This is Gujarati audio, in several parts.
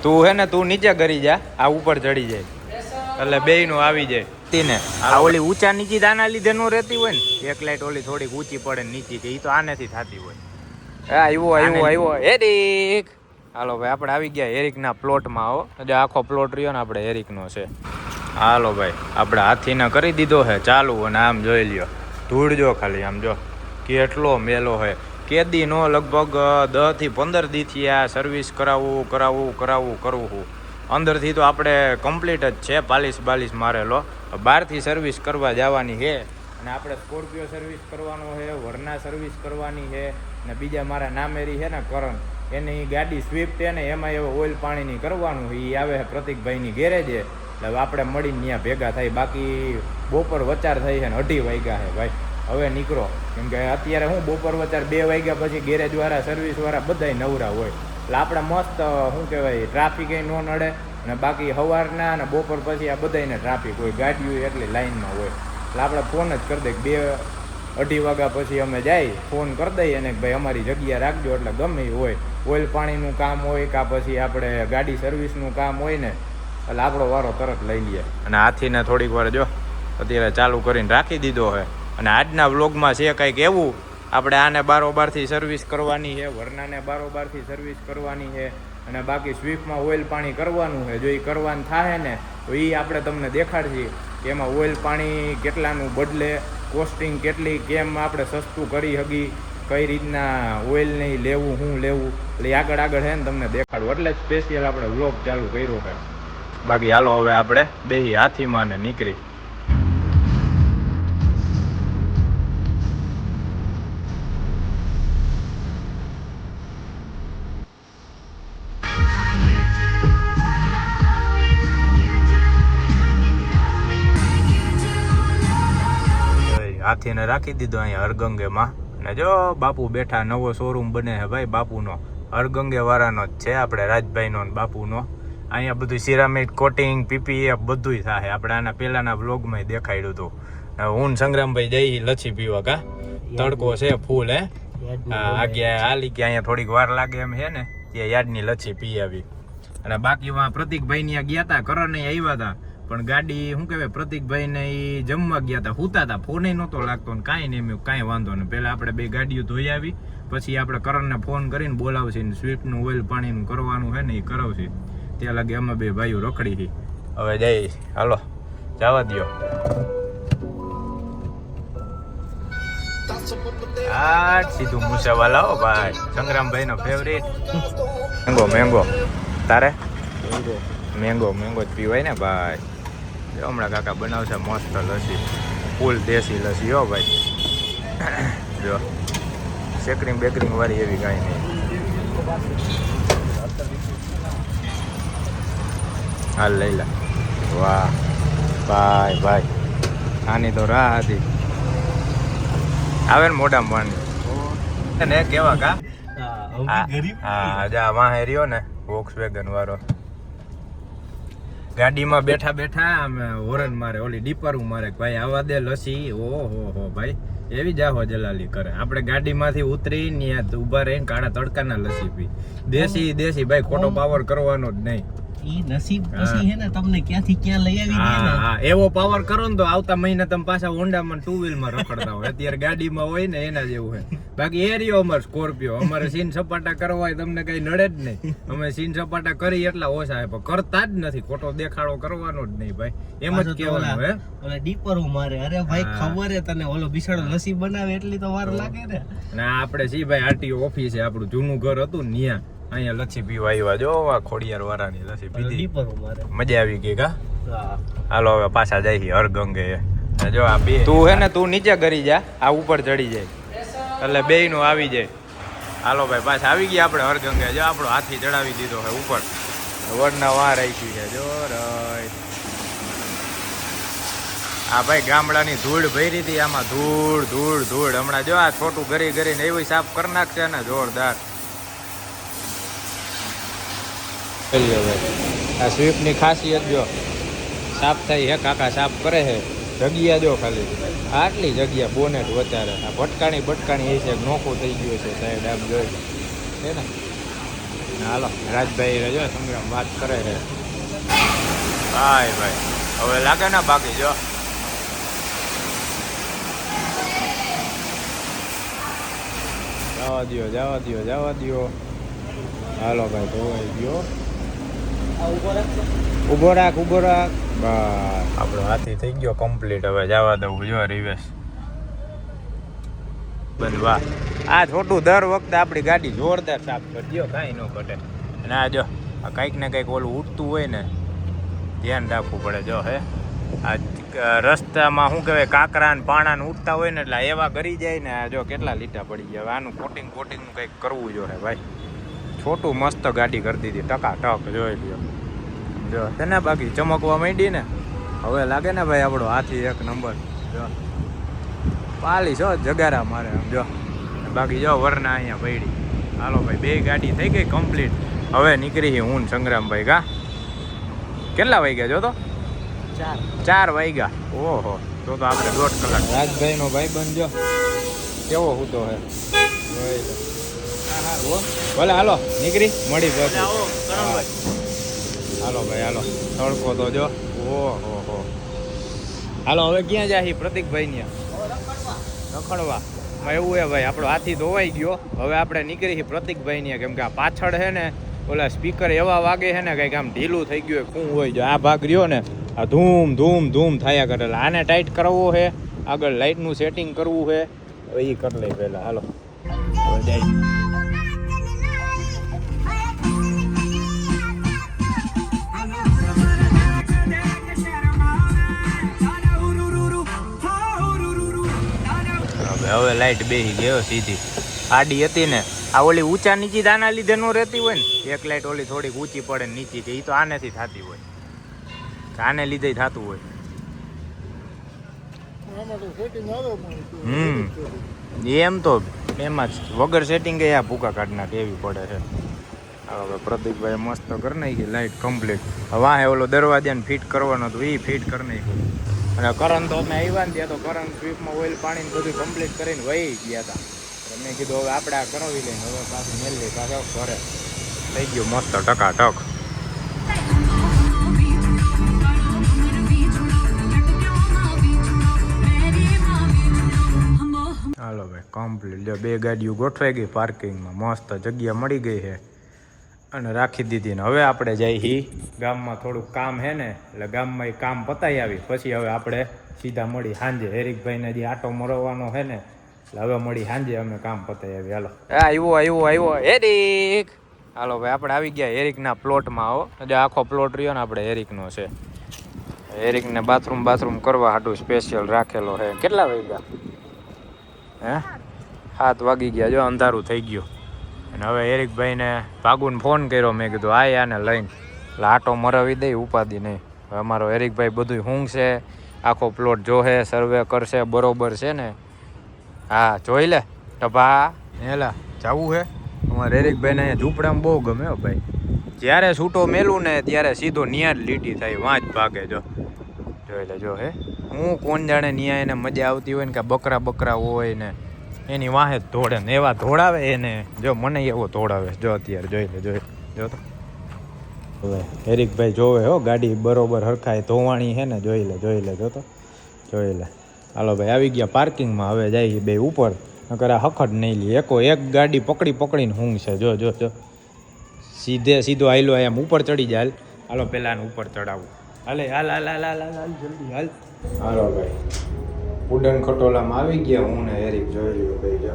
તું હે ને તું નીચે કરી જા, આ ઉપર ચડી જાય એટલે બેયનું આવી જાય. ને આ ઓલી ઊંચા નીચી આના લીધે નો રહેતી હોય ને, એક લાઈટ ઓલી થોડીક ઊંચી પડે નીચી કે એ તો આનેથી થતી હોય. આવ્યો એરિક. હાલો ભાઈ આપણે આવી ગયા એરિકના પ્લોટમાં. હો આખો પ્લોટ રહ્યો ને આપણે એરિકનો છે. હાલો ભાઈ આપણે હાથીને કરી દીધો હે ચાલુ. અને આમ જોઈ લ્યો ધૂળ જો ખાલી આમ જો કેટલો મેલો હે. કેદી નો લગભગ 10 થી 15 દીથી આ સર્વિસ કરવું. અંદરથી તો આપણે કમ્પ્લીટ જ છે, પાલિશ બાલિશ મારેલો. બહારથી સર્વિસ કરવા જવાની છે. અને આપણે સ્કોર્પિયો સર્વિસ કરવાનો છે, વરના સર્વિસ કરવાની છે. ને બીજા મારા નામેરી છે ને કરણ, એની ગાડી સ્વિફ્ટ છે ને એમાં એવું ઓઇલ પાણીની કરવાનું. એ આવે છે પ્રતિકભાઈની ગેરેજે. એટલે આપણે મળીને ત્યાં ભેગા થાય. બાકી બપોર વચાર થઈ છે ને 2:30 વાગ્યા છે ભાઈ. હવે નીકળો, કેમ કે અત્યારે હું બપોર વચાર 2 વાગ્યા પછી ગેરેજવાળા સર્વિસવાળા બધાય નવરા હોય. એટલે આપણે મસ્ત શું કહેવાય ટ્રાફિક ન નડે. અને બાકી સવારના અને બપોર પછી આ બધાને ટ્રાફિક હોય, ગાડીઓ એટલી લાઇનમાં હોય. એટલે આપણે ફોન જ કરી દઈએ 2-2:30 વાગ્યા પછી અમે જાય ફોન કરી દઈએ અને ભાઈ અમારી જગ્યા રાખજો. એટલે ગમે એ હોય, ઓઇલ પાણીનું કામ હોય કાં પછી આપણે ગાડી સર્વિસનું કામ હોય ને, એટલે આપણો વારો તરત લઈ લઈએ. અને હાથીને થોડીક વાર જો અત્યારે ચાલુ કરીને રાખી દીધો છે. અને આજના વ્લોગમાં છે કંઈક એવું, આપણે આને બારોબારથી સર્વિસ કરવાની છે, વરનાને બારોબારથી સર્વિસ કરવાની છે. અને બાકી સ્વિફ્ટમાં ઓઇલ પાણી કરવાનું છે. જો એ કરવાનું થાય ને તો એ આપણે તમને દેખાડશે કે એમાં ઓઇલ પાણી કેટલાનું બદલે, કોસ્ટિંગ કેટલી, કેમ આપણે સસ્તું કરી શકીએ, કઈ રીતના ઓઇલ નહીં લેવું, શું લેવું. એટલે આગળ છે ને તમને દેખાડવું. એટલે જ સ્પેશિયલ આપણે વ્લોગ ચાલુ કર્યો છે. બાકી હાલો હવે આપણે બેહી હાથીમાં ને નીકળી. હાથીને રાખી દીધો અહીંયા હરગંગેમાં. અને જો બાપુ બેઠા, નવો શોરૂમ બને છે ભાઈ બાપુનો, હરગંગે વાળાનો જ છે આપણે રાજભાઈનો ને બાપુનો. અહીંયા બધું સિરામિક કોટિંગ પીપીએફ બધું થાય. આપણે આના પહેલાના વ્લોગમાં દેખાડ્યું હતું. હું સંગ્રામભાઈ જઈ લચ્છી પીવા. કા તડકો છે ફૂલ હે. આગળ હાલી કે અહીંયા થોડીક વાર લાગે એમ છે ને, ત્યાં યાદની લચ્છી પી આવી. અને બાકીમાં પ્રતિકભાઈ ત્યાં ગયા હતા, કરણ આવ્યા હતા. પણ ગાડી શું કહેવાય પ્રતિકભાઈને એ જમવા ગયા હતા, હુતા હતા, ફોને નહોતો લાગતો ને કાંઈ નહીં. એમ કાંઈ વાંધો નહીં. પહેલાં આપણે 2 ગાડીઓ ધોઈ આવી, પછી આપણે કરણને ફોન કરીને બોલાવશે ને સ્વિફ્ટનું ઓઇલ પાણીનું કરવાનું છે ને એ કરાવશે. ત્યાં લાગે અમે 2 ભાઈઓ રખડી હતી. હવે જઈ હાલો જવા દો. આ સીધું મૂસાવાલા હો ભાઈ, સંગ્રામભાઈનો ફેવરેટ. મેંગો તારે મેંગો જ પીવાય ને ભાઈ. હમણાં કાકા બનાવશે મસ્ત લસ્સી, ફૂલ દેશી લસ્સી હો ભાઈ. જો શેકરીંગ બેકરીંગ વાળી એવી કાંઈ નહીં. હાલ લઈ લા. વાહ ભાઈ આની તો રાહ હતી. આવે ને મોઢામાં પાણી ને કેવા કા. હા જા વાહે રહ્યો ને વોક્સવેગન વાળો. ગાડીમાં બેઠા અમે હોરન મારે, ઓલી ડીપરું મારે ભાઈ આવા દે લસ્સી. ઓહો ભાઈ એવી જાહો જલાલી કરે. આપણે ગાડીમાંથી ઉતરીને ઊભા રહીને કાળા તડકાના લસ્સી પી. દેશી ભાઈ, ખોટો પાવર કરવાનો જ નહીં. ઈ નસીબ પછી હે ને તમને ક્યાંથી ક્યાં લઈ આવી દે ને. હા એવો પાવર કરો ને તો આવતા મહિના તમે પાછા હોન્ડામાં 2 વ્હીલમાં રખડતા હોય. અત્યારે ગાડીમાં હોય ને એના જેવું છે. બાકી એ રહ્યો અમારે સ્કોર્પિયો. અમારે સીન સપાટા કરવા હોય તમને કઈ નડે જ નહીં. અમે સીન સપાટા કરી એટલા ઓછા છે, પણ કરતા જ નથી. ખોટો દેખાડો કરવાનો જ નહીં ભાઈ, એમ જ કહેવાનું હે. ઓલે ડીપરું મારે. અરે ભાઈ ખબર હે તને, ઓલો બિસાડો લસ્સી બનાવે એટલી તો વાર લાગે ને. ના આપણે સી ભાઈ આરટીઓ ઓફિસ છે, આપણું જૂનું ઘર હતું ને ત્યાં અહીંયા લચ્છી પીવા આવ્યા. જો આ ખોડિયાર વાળાની લચ્છી પીધી, મજા આવી ગઈ. કા હાલો હવે પાછા જાય હરગંગે. જો આ 2 તું હે ને તું નીચે કરી જા, આ ઉપર ચડી જાય એટલે બેયનું આવી જાય. હાલો ભાઈ પાછા આવી ગયા આપણે હરગંગે. જો આપણો હાથી ચડાવી દીધો છે ઉપર, વડના વાર આવી છે. જો આ ભાઈ ગામડાની ધૂળ ભરી હતી, આમાં ધૂળ. હમણાં જો આ છોટું કરીને એવું સાફ કરી નાખશે ને જોરદાર. આ સ્વીપની ખાસિયત જો સાફ થાય હે, કાકા સાફ કરે છે. જગ્યા જો ખાલી આટલી જગ્યા, બોનેટ વચારે. આ ભટકાણી એ છે, નોખું થઈ ગયું છે સાઈડ આમ જોઈ છે ને. હાલો રાજભાઈ રજો સંગ્રામ વાત કરે છે. ભાઈ ભાઈ હવે લાગે ના બાકી જો જવા દ્યો. હાલો ભાઈ ધોવાઈ ગયો. ઉભો રાખ બસ આપણો હાથી થઈ ગયો કમ્પ્લીટ. હવે જવા દઉં જો રિવેશ બંધ. વાહ આ છોટું દર વખતે આપણી ગાડી જોરદાર સાફ કરજો, કાંઈ ન ઘટે. અને આ જો આ કંઈક ને કંઈક ઓલું ઉઠતું હોય ને ધ્યાન રાખવું પડે. જો હે આ રસ્તામાં શું કહેવાય કાંકરા ને પાણા ને ઉઠતા હોય ને એટલે એવા કરી જાય ને. આ જો કેટલા લીટા પડી ગયા. આનું કોટિંગનું કંઈક કરવું જોઈએ ભાઈ. છોટું મસ્ત ગાડી કરી દીધી ટકાટક જોઈ લ્યો. જો તેને બાકી ચમકવા માંડી ને હવે લાગે ને ભાઈ આપણો હાથી એક નંબર. જો પાલી છો જગારા મારે આમ જો. બાકી જો વરના અહીંયા પડી. હાલો ભાઈ બે ગાડી થઈ ગઈ કમ્પ્લીટ. હવે નીકળી હું સંગ્રામભાઈ કા કેટલા વાગ્યા જો તો 4 વાગ્યા. ઓહો તો આપણે 1.5 કલાક. રાજભાઈ નો ભાઈ બનજો કેવો હૂતો હે ભલે. હાલો નીકળી મળી પછી. હાલો ભાઈ હાલો તડકો તો જો. ઓહો હાલો હવે ક્યાં જાય પ્રતિકભાઈ ને રખડવા. એવું હે ભાઈ આપણો હાથી ધોવાઈ ગયો. હવે આપણે નીકળી પ્રતિકભાઈ ને કેમ કે આ પાછળ છે ને ઓલા સ્પીકર એવા વાગે છે ને કંઈક આમ ઢીલું થઈ ગયું શું હોય. જો આ ભાગ રહ્યો ને આ ધૂમ ધૂમ ધૂમ થયા કરે. આને ટાઈટ કરવો છે, આગળ લાઇટનું સેટિંગ કરવું છે. હવે એ કરી લઈ પહેલાં. હાલો હવે જાય. હવે લાઈટ બેસી ગયો સીધી. આડી હતી ને આ ઓલી ઊંચા નીચી દાના લીધે નો રહેતી હોય ને એક લાઈટ ઓલી થોડીક ઊંચી પડે નીચી કે એ તો આનેથી થતી હોય. આને લીધે થતું હોય. એમ તો એમાં જ વગર સેટિંગ આ ભૂકા કાઢ નાખે એવી પડે છે. હવે પ્રતિકભાઈ મસ્ત કરી નાખી લાઈટ કમ્પ્લીટ. વાહે ઓલો દરવાજાને ફિટ કરવાનો હતો એ ફિટ કરી નાખ્યું. અને કરંટ તો અમે આવ્યા ને ત્યાં તો કરંટ સ્વીપમાં ઓઇલ પાણી બધું કમ્પ્લીટ કરીને વહી ગયા હતા. મેં કીધું હવે આપણે આ કરાવી લઈને હવે પાછું મેળવી પાછો ઘરે થઈ ગયું મસ્ત ટકાટક. હાલો ભાઈ કમ્પ્લીટ જો બે ગાડીઓ ગોઠવાઈ ગઈ પાર્કિંગમાં. મસ્ત જગ્યા મળી ગઈ છે અને રાખી દીધી. ને હવે આપણે જઈ ગામમાં થોડુંક કામ છે ને એટલે ગામમાં એ કામ પતાવી આવી પછી હવે આપણે સીધા મળી સાંજે. હેરિકભાઈને જે આટો મરવાનો છે ને એટલે હવે મળી સાંજે અમે કામ પતાવી આવી. હાલો આવ્યો હેરિક. હાલો ભાઈ આપણે આવી ગયા હેરિકના પ્લોટમાં. આવો જે આખો પ્લોટ રહ્યો ને આપણે હેરિકનો છે. હેરિકને બાથરૂમ કરવા હાટું સ્પેશિયલ રાખેલો છે. કેટલા વાગ્યા હે 7 વાગી ગયા. જો અંધારું થઈ ગયું. અને હવે હેરિકભાઈને ભાગુને ફોન કર્યો. મેં કીધું આને લઈને એટલે આટો મરાવી દઈ ઉપાદી નહીં. હવે અમારો હેરિકભાઈ બધું ઊંઘશે આખો પ્લોટ જોહે સર્વે કરશે બરોબર છે ને. હા જોઈ લે ટભા હેલા જવું છે. અમારે હેરિકભાઈને અહીંયા ઝૂંપડામાં બહુ ગમે હો ભાઈ. જ્યારે છૂટો મેલું ને ત્યારે સીધો નિયા જ લીટી થાય વાંચ ભાગે. જો જોઈ લે જો હે હું કોણ જાણે નિયા એને મજા આવતી હોય ને કે બકરા હોય ને એની વાહે જ ધોડે ને એવા ધોડાવે એને. જો મને એવો ધોડાવે જો અત્યારે જોઈ લે જો તો. હવે હેરિકભાઈ જોવે હો ગાડી બરોબર હરખાય ધોવાણી છે ને. જોઈ લે જો તો જોઈ લે. હાલો ભાઈ આવી ગયા પાર્કિંગમાં. હવે જાય બે ઉપર નકર આ હખડ નહીં લે. એક ગાડી પકડીને ઊંઘ છે. જો સીધો હાલો એમ ઉપર ચડી જાય. હાલો પેલા ઉપર ચડાવું. હાલ જલ્દી હાલ. હાલો ભાઈ ઉડન ખટોલામાં આવી ગયા હું ને હેરિક. જોઈ લ્યો ભાઈ જો.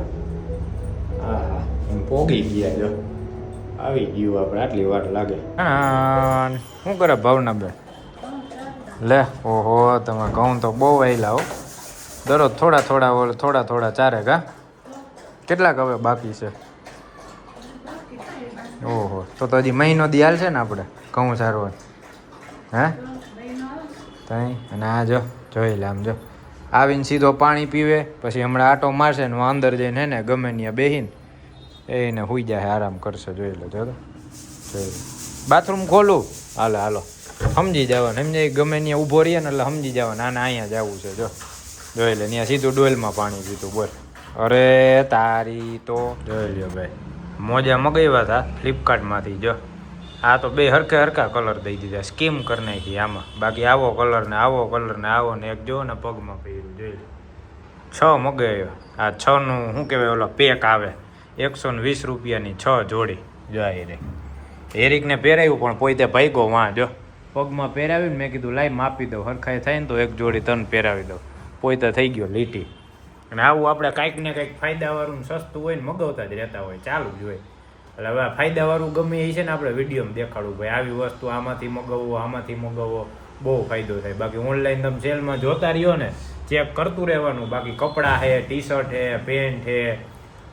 હા પોગી ગયા જો. આવી ગયું આપણે આટલી વાર લાગે. શું કરે ભાવના બેન લે. ઓહો તમે ઘઉં તો બહુ વાયલા હો. દરરોજ થોડા ચારે કા. કેટલાક હવે બાકી છે? ઓહો તો હજી મહિનો દી હાલ છે ને આપણે ઘઉં સારવાર હે તઈ. અને આ જોઈ લે આમ જો આવીને સીધો પાણી પીવે પછી હમણાં આટો મારશે ને અંદર જઈને હે ને ગમે ત્યાં બેહીને એને હુઈ જાય આરામ કરશે. જોઈ લે જો બાથરૂમ ખોલું હાલો સમજી જવાનું. સમજાય ગમે ત્યાં ઊભો રહીએ ને એટલે સમજી જવાનું આને અહીંયા જવું છે. જોઈ લે ત્યાં સીધું ડોલમાં પાણી પીતું બોલ. અરે તારી તો જોઈ લ્યો ભાઈ મોજા મગાવ્યા હતા ફ્લિપકાર્ટમાંથી. જો આ તો બે હરખા કલર દઈ દીધા, સ્કીમ કરી નાખી આમાં. બાકી આવો કલર ને આવો કલર ને આવો ને એક જો ને પગમાં પહેર્યું જોઈ લે. 6 મગાવ્યો. આ 6નું શું કહેવાય ઓલો પેક આવે 120 રૂપિયાની 6 જોડી. જો આ એરિકને પહેરાવ્યું પણ પોતે ભાઈગો વાં જો પગમાં પહેરાવ્યું ને મેં કીધું લાઈ માપી દઉં હરખાઈ થાય ને તો એક જોડી તને પહેરાવી દઉં. પોતે થઈ ગયો લીટી. અને આવું આપણે કાંઈક ને કંઈક ફાયદાવાળું સસ્તું હોય ને મગાવતા જ રહેતા હોય, ચાલુ જ હોય. એટલે હવે ફાયદાવાળું ગમે એ છે ને આપણે વિડીયોમાં દેખાડવું ભાઈ આવી વસ્તુ આમાંથી મગાવો બહુ ફાયદો થાય. બાકી ઓનલાઈન તમે સેલમાં જોતા રહ્યો ને ચેક કરતું રહેવાનું. બાકી કપડાં છે, ટી શર્ટ છે, પેન્ટ છે,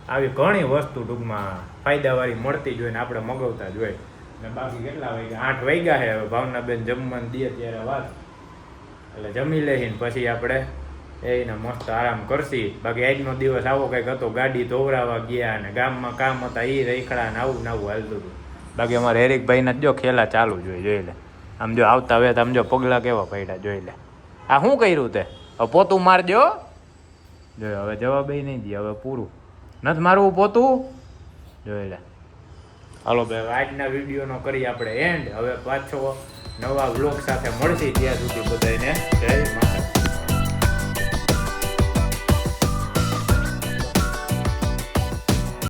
આવી ઘણી વસ્તુ ટૂંકમાં ફાયદાવાળી મળતી જ હોય ને આપણે મગાવતા જ હોય. ને બાકી કેટલા વાગ્યા 8 વાગ્યા છે. હવે ભાવનાબેન જમવાનું દે ત્યારે વાત એટલે જમી લઈને પછી આપણે એને મસ્ત આરામ કરશી. બાકી આજનો દિવસ આવો કંઈક હતો, ગાડી ધોવરાવા ગયા અને ગામમાં કામ હતા એ રખડા ને આવું નવું હાલતું હતું. બાકી અમારે હેરિકભાઈના જો ખેલા ચાલુ જ હોય જોઈ લે. આમ જો આવતા હવે આમ જો પગલા કેવા પડ્યા જોઈ લે. આ શું કર્યું તે? હવે પોતું મારજો જોયો. હવે જવાબ એ નહીં દે, હવે પૂરું નથી મારવું પોતું જોઈ લે. હાલો ભાઈ આજના વિડીયોનો કરી આપણે એન્ડ. હવે પાછો નવા વ્લોગ સાથે મળશી. ત્યાં સુધી બધાને